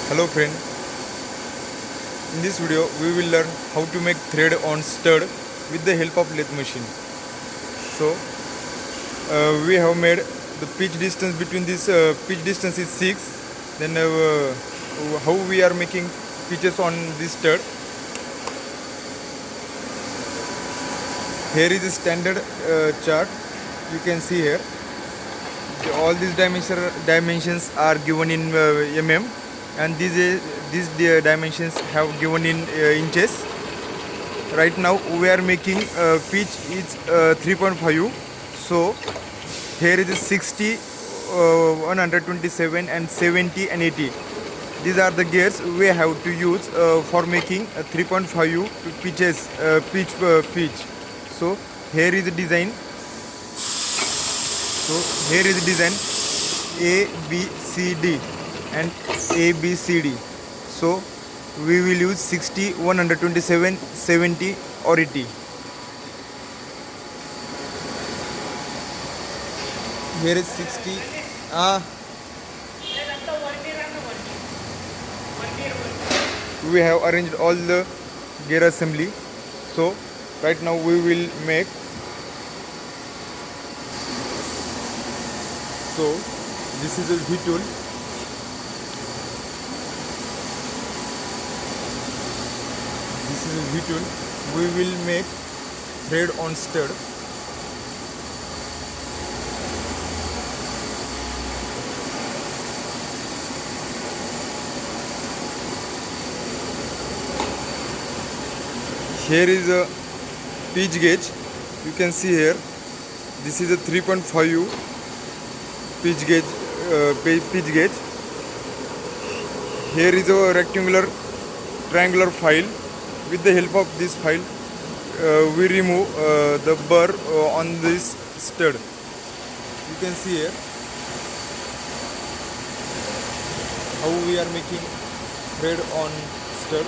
Hello friend, in this video we will learn how to make thread on stud with the help of lathe machine. So we have made the pitch distance between this pitch distance is 6. Then how we are making pitches on this stud. Here is a standard chart. You can see here all these dimensions are given in mm, and these dimensions have given in inches. Right now we are making pitch is 3.5. So here is 60, 127 and 70 and 80. These are the gears we have to use for making 3.5 pitches pitch. So here is the design. So here is the design A, B, C, D and A, B, C, D. So we will use 60, 127, 70 or 80. Here is 60. We have arranged all the gear assembly. So right now we will make. So this is a V tool. This is a V tool. We will make thread on stud. Here is a pitch gauge. You can see here. This is a 3.5 pitch gauge. Here is a rectangular triangular file. With the help of this file we remove the burr on this stud. You can see here how we are making thread on stud.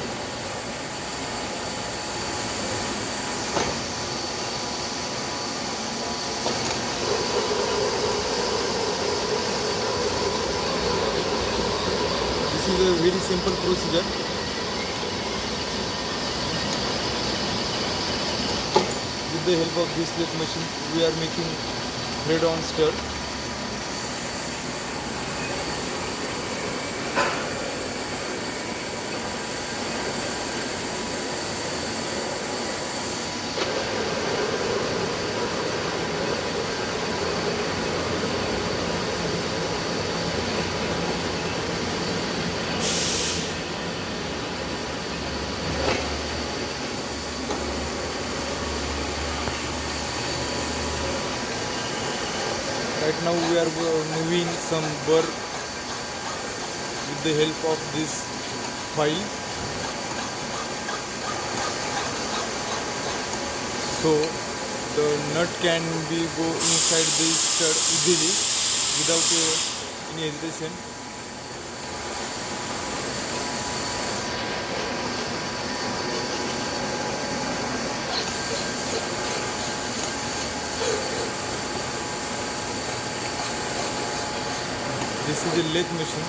This is a very simple procedure. With the help of this lathe machine, we are making thread on stud. Right now we are moving some burr with the help of this file. So the nut can be go inside the stud easily without any hesitation. This is a lathe machine.